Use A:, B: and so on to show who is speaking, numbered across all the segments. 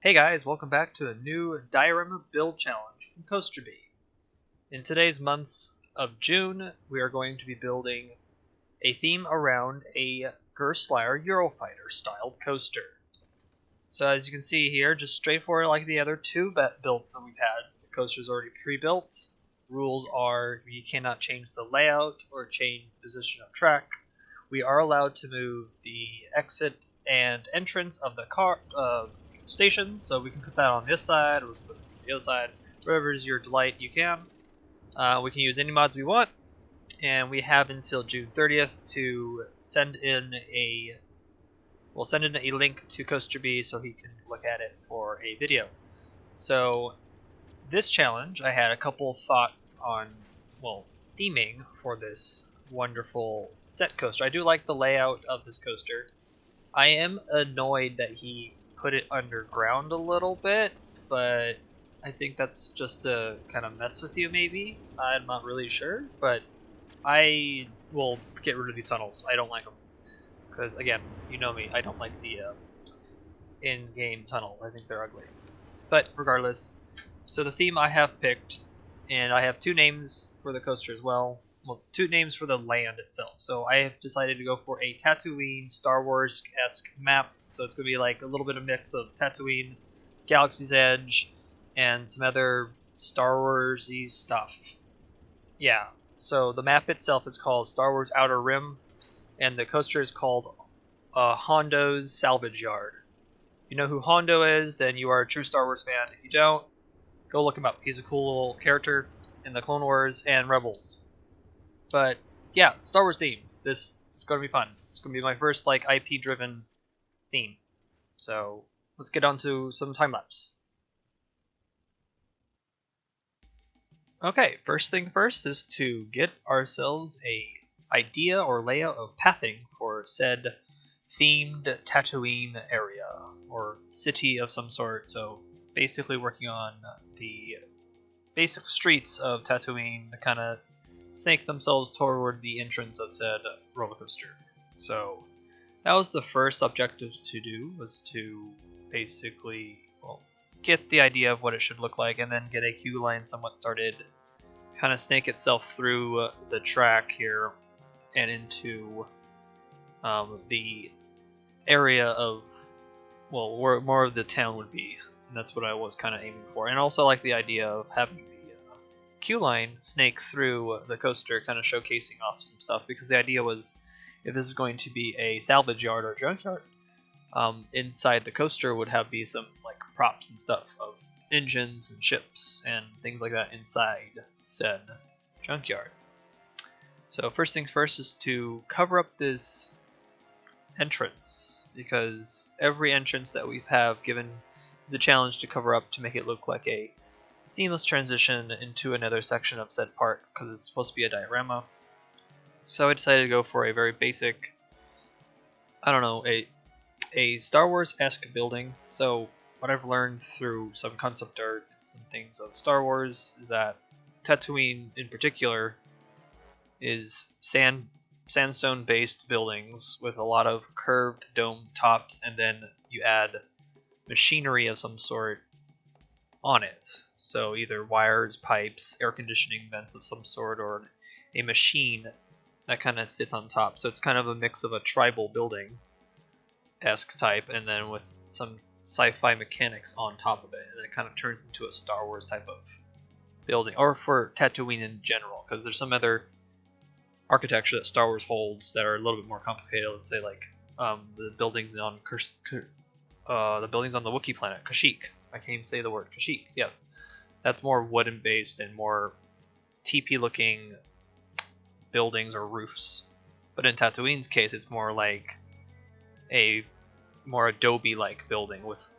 A: Hey guys, welcome back to a new diorama build challenge from CoasterBee. In today's months of June, we are going to be building a theme around a Gerstlauer Eurofighter styled coaster. So as you can see here, just straightforward like the other two builds that we've had. The coaster is already pre-built. Rules are you cannot change the layout or change the position of track. We are allowed to move the exit and entrance of the stations, so we can put that on this side, or we can put this on the other side. Wherever is your delight, you can. We can use any mods we want, and we have until June 30th to send in a link to CoasterBee so he can look at it for a video. So this challenge, I had a couple thoughts on, theming for this wonderful set coaster. I do like the layout of this coaster. I am annoyed that he put it underground a little bit, but I think that's just to kind of mess with you maybe. I'm not really sure, but I will get rid of these tunnels. I don't like them. Because again, you know me, I don't like the in-game tunnels. I think they're ugly. But regardless, so the theme I have picked, and I have two names for the coaster as well. Well, two names for the land itself. So I have decided to go for a Tatooine Star Wars-esque map. So it's going to be like a little bit of mix of Tatooine, Galaxy's Edge, and some other Star Wars-y stuff. Yeah, so the map itself is called Star Wars Outer Rim, and the coaster is called Hondo's Salvage Yard. If you know who Hondo is, then you are a true Star Wars fan. If you don't, go look him up. He's a cool little character in the Clone Wars and Rebels. But yeah, Star Wars theme. This is going to be fun. It's going to be my first IP driven theme. So let's get on to some time lapse. Okay, first thing first is to get ourselves a idea or layout of pathing for said themed Tatooine area or city of some sort. So basically working on the basic streets of Tatooine to kind of snake themselves toward the entrance of said roller coaster. So that was the first objective to do, was to basically get the idea of what it should look like and then get a queue line somewhat started, kind of snake itself through the track here and into the area of where more of the town would be, and that's what I was kind of aiming for. And also like the idea of having the queue line snake through the coaster, kind of showcasing off some stuff, because the idea was if this is going to be a salvage yard or junkyard, inside the coaster would be some like props and stuff of engines and ships and things like that inside said junkyard. So first things first is to cover up this entrance, because every entrance that we have given is a challenge to cover up to make it look like a seamless transition into another section of said part, because it's supposed to be a diorama. So I decided to go for a very basic, a Star Wars-esque building. So what I've learned through some concept art and some things of Star Wars is that Tatooine in particular is sandstone-based buildings with a lot of curved domed tops, and then you add machinery of some sort on it. So either wires, pipes, air conditioning vents of some sort, or a machine that kind of sits on top. So it's kind of a mix of a tribal building-esque type, and then with some sci-fi mechanics on top of it, and it kind of turns into a Star Wars type of building, or for Tatooine in general, because there's some other architecture that Star Wars holds that are a little bit more complicated. Let's say like the buildings on the Wookiee planet Kashyyyk. I can't even say the word Kashyyyk. Yes, that's more wooden based and more teepee looking buildings or roofs. But in Tatooine's case, it's more like a more Adobe like building with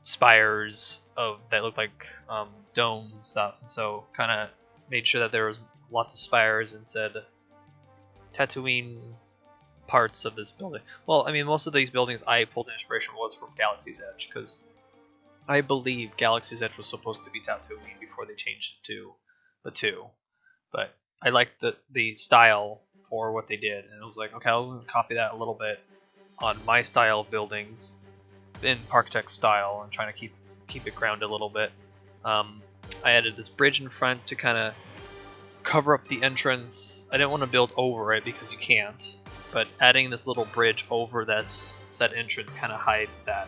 A: spires that look like domes and stuff. And so kind of made sure that there was lots of spires and said Tatooine parts of this building. Well, I mean, most of these buildings I pulled inspiration was from Galaxy's Edge, because I believe Galaxy's Edge was supposed to be Tatooine before they changed it to the two. But I liked the style for what they did, and it was like, okay, I'll copy that a little bit on my style of buildings in Parkitect style and trying to keep it grounded a little bit. I added this bridge in front to kind of cover up the entrance. I didn't want to build over it because you can't, but adding this little bridge over this said entrance kind of hides that,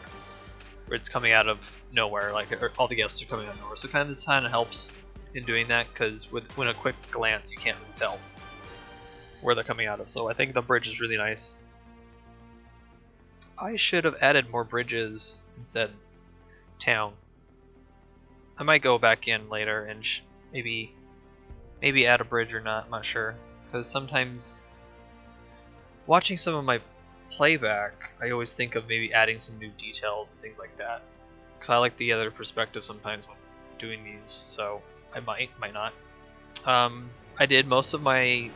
A: where it's coming out of nowhere, like all the guests are coming out of nowhere. So this kind of helps in doing that, because with a quick glance you can't really tell where they're coming out of. So I think the bridge is really nice. I should have added more bridges instead. Town. I might go back in later and maybe add a bridge or not. I'm not sure, because sometimes watching some of my playback, I always think of maybe adding some new details and things like that, because I like the other perspective sometimes when doing these. So I might not. I did most of my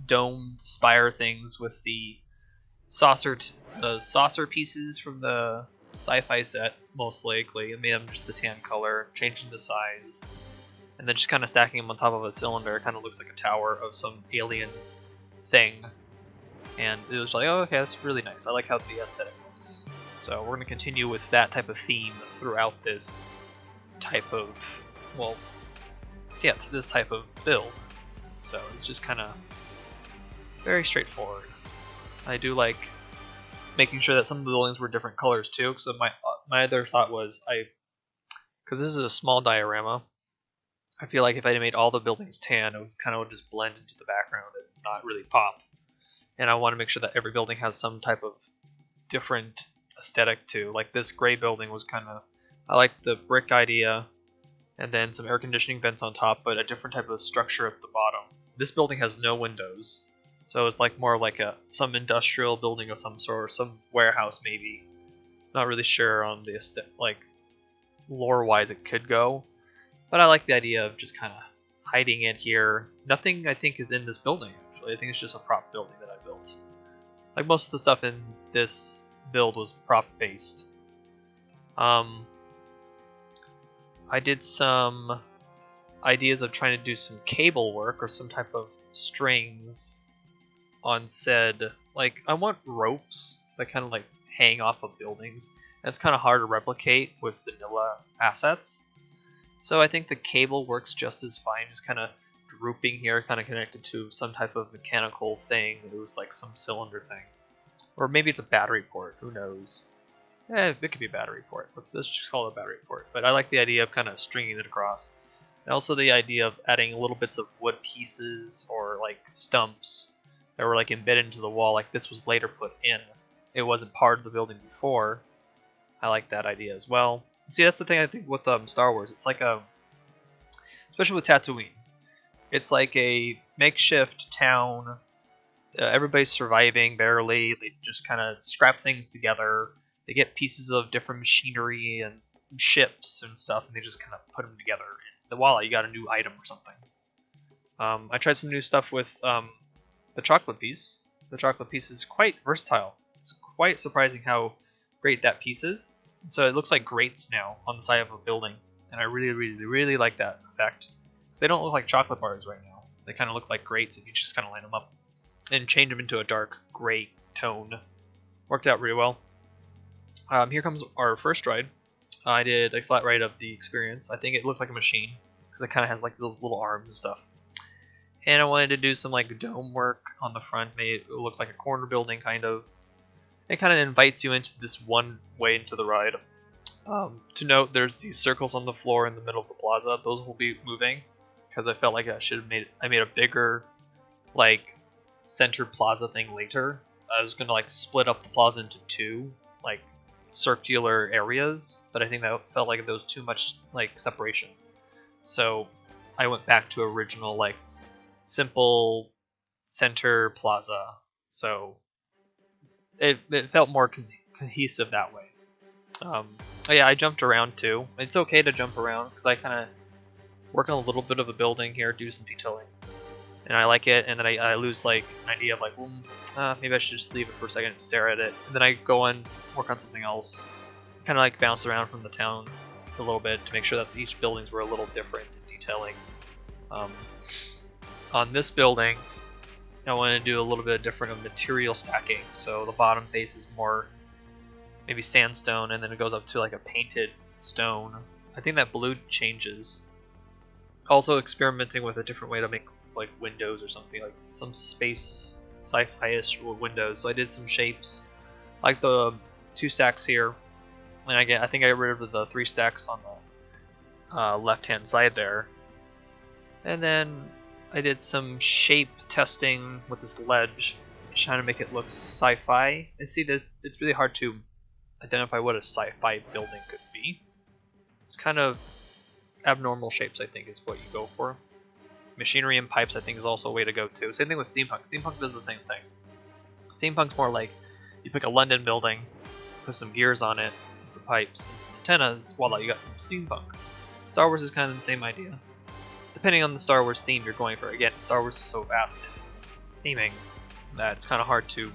A: domed spire things with the saucer pieces from the sci-fi set, most likely. I made them just the tan color, changing the size, and then just kind of stacking them on top of a cylinder. It kind of looks like a tower of some alien thing, and it was like, oh, okay, that's really nice. I like how the aesthetic looks. So we're going to continue with that type of theme throughout this type of, well, yeah, this type of build. So it's just kind of very straightforward. I do like making sure that some of the buildings were different colors too. So my other thought was, because this is a small diorama, I feel like if I made all the buildings tan, it would kind of just blend into the background and not really pop. And I want to make sure that every building has some type of different aesthetic too. Like this gray building was kind of, I like the brick idea, and then some air conditioning vents on top, but a different type of structure at the bottom. This building has no windows, so it's like more like some industrial building of some sort, or some warehouse maybe. Not really sure on the like lore-wise it could go, but I like the idea of just kind of hiding it here. Nothing I think is in this building actually. I think it's just a prop building that I built. Like most of the stuff in this build was prop based. I did some ideas of trying to do some cable work or some type of strings on said, like I want ropes that kind of like hang off of buildings. That's kind of hard to replicate with vanilla assets. So I think the cable works just as fine, just kind of drooping here, kind of connected to some type of mechanical thing. It was like some cylinder thing. Or maybe it's a battery port, who knows. It could be a battery port. Let's just call it a battery port. But I like the idea of kind of stringing it across. And also the idea of adding little bits of wood pieces or like stumps that were like embedded into the wall. Like this was later put in. It wasn't part of the building before. I like that idea as well. See, that's the thing I think with Star Wars. It's like especially with Tatooine, it's like a makeshift town. Everybody's surviving barely. They just kind of scrap things together. They get pieces of different machinery and ships and stuff, and they just kind of put them together. And voila, you got a new item or something. I tried some new stuff with the chocolate piece. The chocolate piece is quite versatile. It's quite surprising how great that piece is. So it looks like grates now on the side of a building, and I really, really, really like that effect. So they don't look like chocolate bars right now. They kind of look like grates if you just kind of line them up and change them into a dark gray tone. Worked out really well. Here comes our first ride. I did a flat ride of the experience. I think it looked like a machine because it kind of has like those little arms and stuff. And I wanted to do some like dome work on the front, made it look like a corner building kind of. It kind of invites you into this one way into the ride. To note, there's these circles on the floor in the middle of the plaza. Those will be moving because I felt like I made a bigger like centered plaza thing later. I was gonna like split up the plaza into two like circular areas, but I think that felt like there was too much like separation. So I went back to original like simple center plaza. So it felt more cohesive that way. Yeah, I jumped around too. It's okay to jump around because I kind of work on a little bit of a building here, do some detailing, and I like it. And then I lose like an idea of like, maybe I should just leave it for a second and stare at it. And then I go and work on something else. Kind of like bounce around from the town a little bit to make sure that each buildings were a little different in detailing. On this building, I want to do a little bit different of material stacking. So the bottom face is more maybe sandstone, and then it goes up to like a painted stone. I think that blue changes. Also experimenting with a different way to make like windows or something, like some space sci-fi-ish windows. So I did some shapes, like the 2 stacks here, and I think I got rid of the 3 stacks on the left-hand side there. And then I did some shape testing with this ledge, trying to make it look sci-fi. And see that it's really hard to identify what a sci-fi building could be. It's kind of abnormal shapes, I think, is what you go for. Machinery and pipes, I think, is also a way to go too. Same thing with steampunk. Steampunk does the same thing. Steampunk's more like you pick a London building, put some gears on it, and some pipes, and some antennas. Voila, you got some steampunk. Star Wars is kind of the same idea. Depending on the Star Wars theme you're going for. Again, Star Wars is so vast in its theming that it's kind of hard to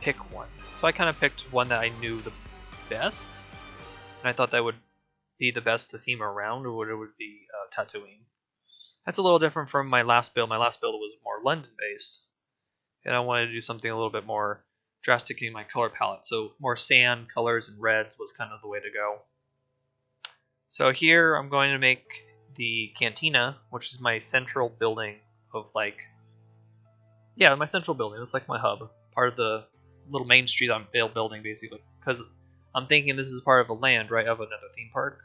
A: pick one. So I kind of picked one that I knew the best, and I thought that would be the best to theme around, or it would be Tatooine. That's a little different from my last build. My last build was more London-based, and I wanted to do something a little bit more drastic in my color palette. So more sand colors and reds was kind of the way to go. So here I'm going to make the Cantina, which is my central building of like, yeah, my central building. It's like my hub, part of the little main street I'm building basically, because I'm thinking this is part of a land, right, of another theme park.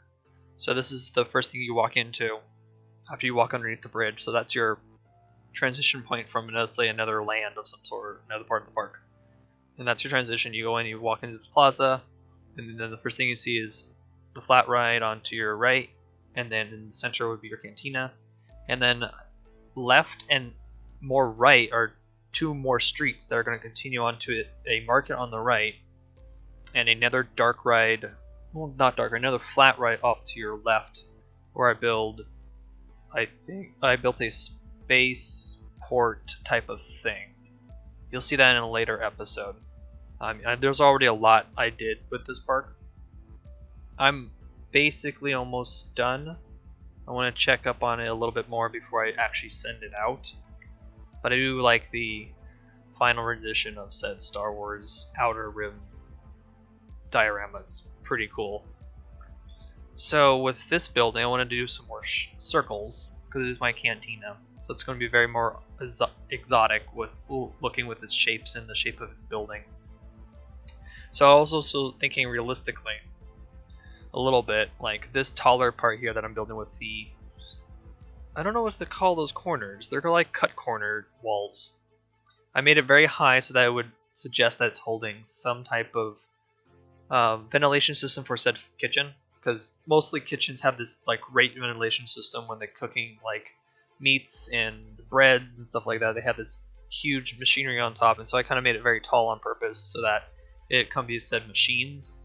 A: So this is the first thing you walk into after you walk underneath the bridge. So that's your transition point from, let's say, another land of some sort, or another part of the park. And that's your transition. You go in, you walk into this plaza, and then the first thing you see is the flat ride onto your right, and then in the center would be your Cantina. And then left and more right are 2 more streets that are going to continue onto a market on the right, and another dark ride, well, not dark, another flat ride off to your left, where I build, I think, I built a space port type of thing. You'll see that in a later episode. There's already a lot I did with this park. I'm basically almost done. I want to check up on it a little bit more before I actually send it out. But I do like the final rendition of said Star Wars Outer Rim diorama. It's pretty cool. So with this building, I want to do some more circles, because it is my Cantina. So it's going to be very more exotic with looking with its shapes and the shape of its building. So I was also thinking realistically a little bit, like this taller part here that I'm building with the, I don't know what to call those corners. They're like cut corner walls. I made it very high so that it would suggest that it's holding some type of ventilation system for said kitchen, because mostly kitchens have this like rate ventilation system when they're cooking like meats and breads and stuff like that. They have this huge machinery on top, and so I kind of made it very tall on purpose so that it can be said machines.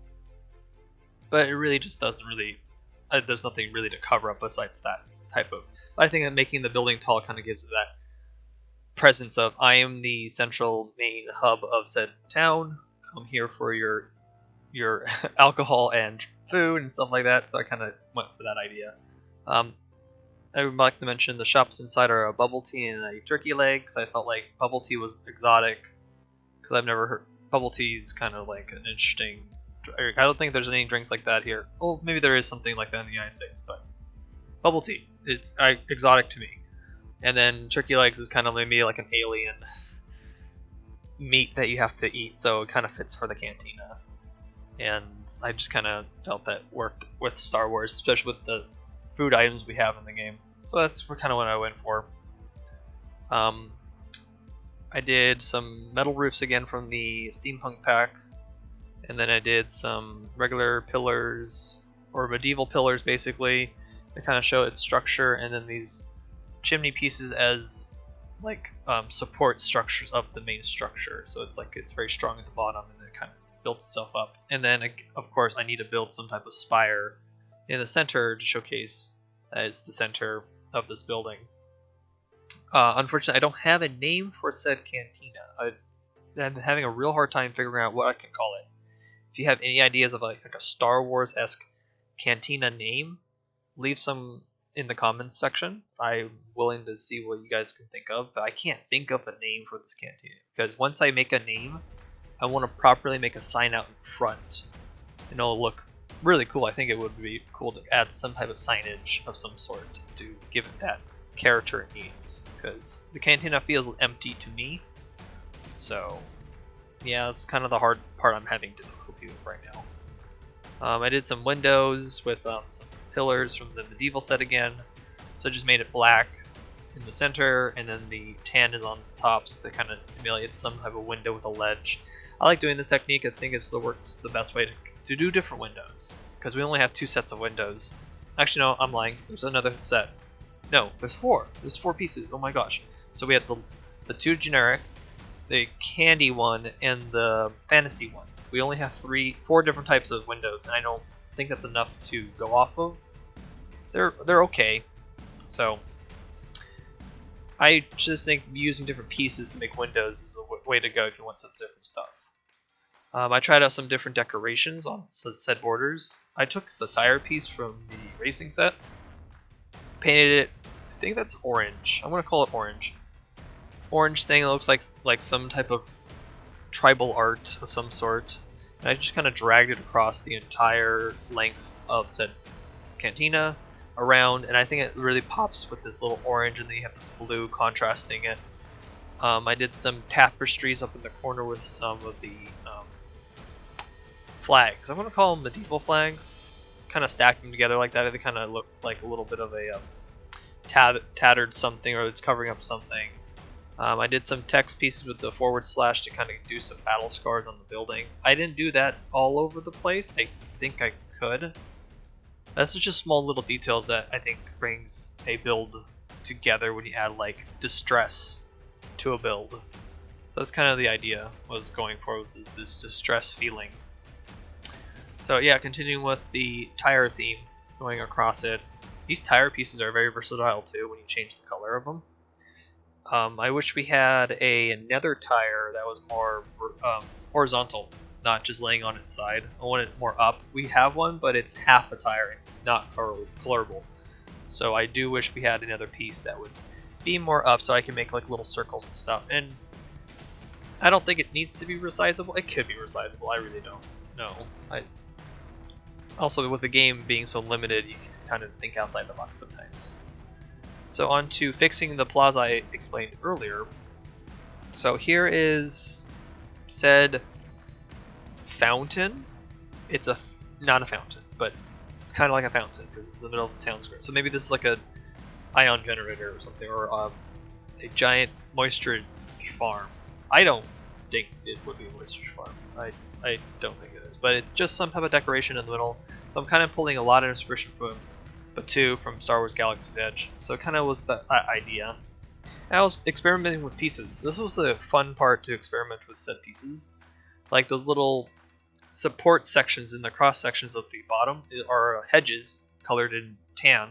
A: But it really just doesn't really, there's nothing really to cover up besides that type of. I think that making the building tall kind of gives it that presence of, I am the central main hub of said town. Come here for your alcohol and food and stuff like that. So I kind of went for that idea. I would like to mention the shops inside are a bubble tea and a turkey leg, because I felt like bubble tea was exotic, because I've never heard bubble tea is kind of like an interesting. I don't think there's any drinks like that here. Oh, maybe there is something like that in the United States, but bubble tea, it's exotic to me. And then turkey legs is kind of maybe like an alien meat that you have to eat, so it kind of fits for the Cantina. And I just kind of felt that worked with Star Wars, especially with the food items we have in the game. So that's kind of what I went for. I did some metal roofs again from the steampunk pack, and then I did some regular pillars, or medieval pillars basically, that kind of show its structure, and then these chimney pieces as like support structures of the main structure. So it's like it's very strong at the bottom, and then it kind of builds itself up. And then of course I need to build some type of spire in the center to showcase as the center of this building. Unfortunately, I don't have a name for said Cantina. I'm having a real hard time figuring out what I can call it. If you have any ideas of like a Star Wars-esque Cantina name, leave some in the comments section. I'm willing to see what you guys can think of, but I can't think of a name for this Cantina, because once I make a name, I want to properly make a sign out in front, and it'll look really cool. I think it would be cool to add some type of signage of some sort to give it that character it needs, because the Cantina feels empty to me. So yeah, it's kind of the hard part I'm having difficulty with right now. I did some windows with some pillars from the medieval set again, so I just made it black in the center, and then the tan is on the tops to kind of simulate some type of window with a ledge. I like doing this technique. I think it's the best way to do different windows, because we only have 2 sets of windows. Actually, no, I'm lying. There's another set. No, there's 4. There's 4 pieces. Oh my gosh. So we have the 2 generic, the candy one, and the fantasy one. We only have 4 different types of windows, and I don't think that's enough to go off of. They're okay. So I just think using different pieces to make windows is a way to go if you want some different stuff. I tried out some different decorations on said borders. I took the tire piece from the racing set, painted it. I think that's orange. I'm gonna call it orange. Orange thing that looks like some type of tribal art of some sort. And I just kind of dragged it across the entire length of said Cantina around, and I think it really pops with this little orange, and then you have this blue contrasting it. I did some tapestries up in the corner with some of the flags. I'm going to call them medieval flags. Kind of stacked them together like that. They kind of look like a little bit of a tattered something, or it's covering up something. I did some text pieces with the / to kind of do some battle scars on the building. I didn't do that all over the place. I think I could. That's just small little details that I think brings a build together when you add like distress to a build. So that's kind of the idea was going for, was this distress feeling. So yeah, continuing with the tire theme, going across it. These tire pieces are very versatile too when you change the color of them. I wish we had a nether tire that was more horizontal, not just laying on its side. I want it more up. We have one, but it's half a tire and it's not colorable. So I do wish we had another piece that would be more up, so I can make like little circles and stuff. And I don't think it needs to be resizable. It could be resizable. I really don't know. Also, with the game being so limited, you can kind of think outside the box sometimes. So on to fixing the plaza I explained earlier. So here is said fountain. It's not a fountain, but it's kind of like a fountain because it's in the middle of the town square. So maybe this is like a ion generator or something, or a giant moisture farm. I don't think it would be a moisture farm. I don't think it is, but it's just some type of decoration in the middle. So I'm kind of pulling a lot of inspiration from Star Wars Galaxy's Edge. So it kind of was the idea. I was experimenting with pieces. This was the fun part, to experiment with set pieces. Like those little support sections in the cross sections of the bottom are hedges colored in tan.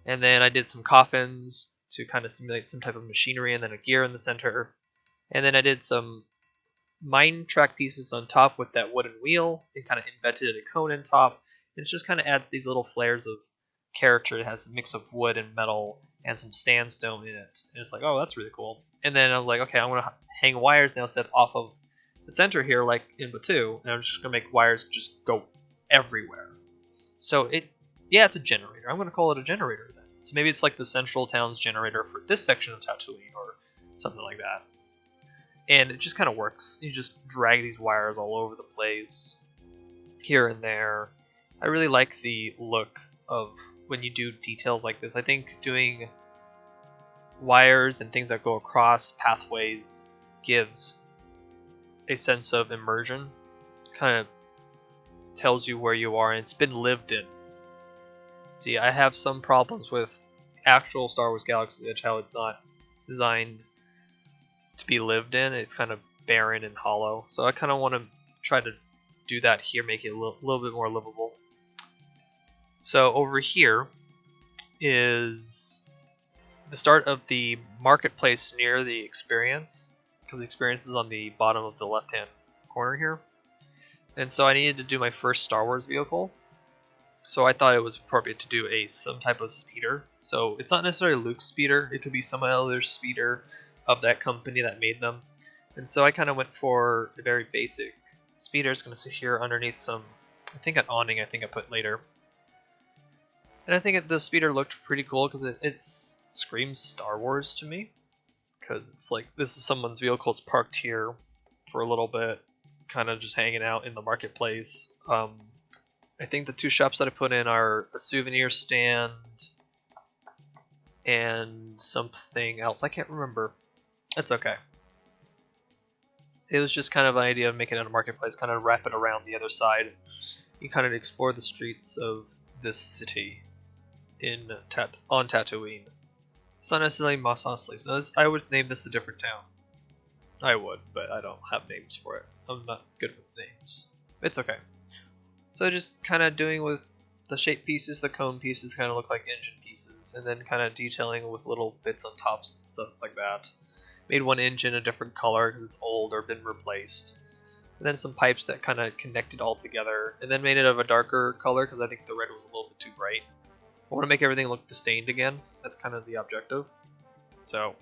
A: And then I did some coffins to kind of simulate some type of machinery, and then a gear in the center. And then I did some mine track pieces on top with that wooden wheel, and kind of invented a cone on top. And it's just kind of adds these little flares of character. It has a mix of wood and metal and some sandstone in it. And it's like, oh, that's really cool. And then I was like, okay, I'm going to hang wires now set off of the center here, like in Batu, and I'm just going to make wires just go everywhere. So it's a generator. I'm going to call it a generator then. So maybe it's like the central town's generator for this section of Tatooine or something like that. And it just kind of works. You just drag these wires all over the place, here and there. I really like the look of when you do details like this. I think doing wires and things that go across pathways gives a sense of immersion. Kind of tells you where you are, and it's been lived in. See, I have some problems with actual Star Wars Galaxy's Edge, how it's not designed to be lived in. It's kind of barren and hollow. So I kind of want to try to do that here, make it a little bit more livable. So over here is the start of the marketplace near the experience, because the experience is on the bottom of the left-hand corner here. And so I needed to do my first Star Wars vehicle. So I thought it was appropriate to do some type of speeder. So it's not necessarily Luke's speeder. It could be some other speeder of that company that made them. And so I kind of went for a very basic speeder. It's going to sit here underneath some, I think an awning I think I put later. And I think the speeder looked pretty cool because it screams Star Wars to me. Because it's like, this is someone's vehicle, it's parked here for a little bit, kind of just hanging out in the marketplace. I think the two shops that I put in are a souvenir stand and something else. I can't remember. That's okay. It was just kind of an idea of making it a marketplace, kind of wrap it around the other side. You kind of explore the streets of this city on Tatooine. It's not necessarily Mos Eisley, so I would name this a different town. I would, but I don't have names for it. I'm not good with names. It's okay. So just kind of doing with the shape pieces, the cone pieces kind of look like engine pieces, and then kind of detailing with little bits on tops and stuff like that. Made one engine a different color because it's old or been replaced. And then some pipes that kind of connected all together, and then made it of a darker color because I think the red was a little bit too bright. I want to make everything look distinct again. That's kind of the objective. So,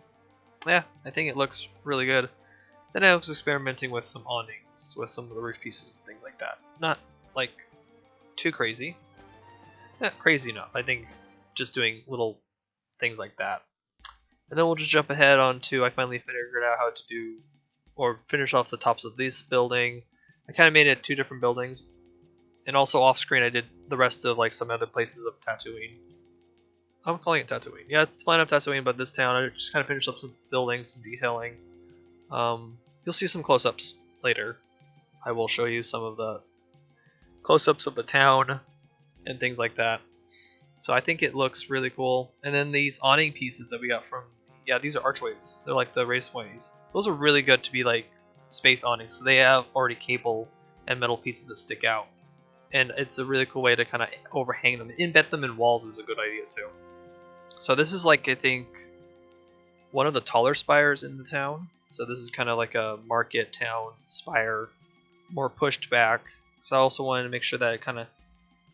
A: yeah, I think it looks really good. Then I was experimenting with some awnings, with some of the roof pieces and things like that. Not, like, too crazy. Not crazy enough. I think just doing little things like that. And then we'll just jump ahead onto, I finally figured out how to do, or finish off the tops of this building. I kind of made it two different buildings. And also off screen I did the rest of like some other places of Tatooine. I'm calling it Tatooine. Yeah, it's the planet of Tatooine, but this town I just kind of finished up some buildings, some detailing. You'll see some close-ups later. I will show you some of the close-ups of the town and things like that. So I think it looks really cool. And then these awning pieces that we got from, yeah, these are archways. They're like the raceways. Those are really good to be like space awnings. So they have already cable and metal pieces that stick out. And it's a really cool way to kind of overhang them. Embed them in walls is a good idea too. So this is like, I think, one of the taller spires in the town. So this is kind of like a market town spire, more pushed back. So I also wanted to make sure that it kind of,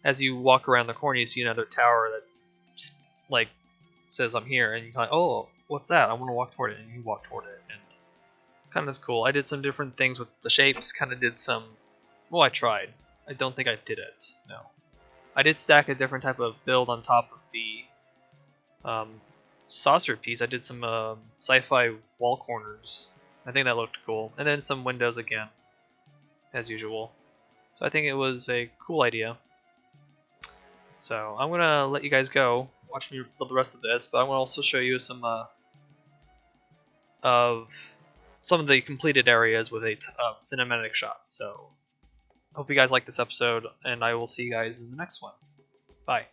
A: as you walk around the corner, you see another tower that's like says I'm here, and you kind of, oh, what's that? I want to walk toward it, and you walk toward it, and kind of is cool. I did some different things with the shapes. Kind of did some. Well, I tried. I don't think I did it. No, I did stack a different type of build on top of the saucer piece. I did some sci-fi wall corners. I think that looked cool, and then some windows again, as usual. So I think it was a cool idea. So I'm gonna let you guys go, watch me build the rest of this, but I want to also show you some of the completed areas with a cinematic shots. So hope you guys like this episode, and I will see you guys in the next one. Bye.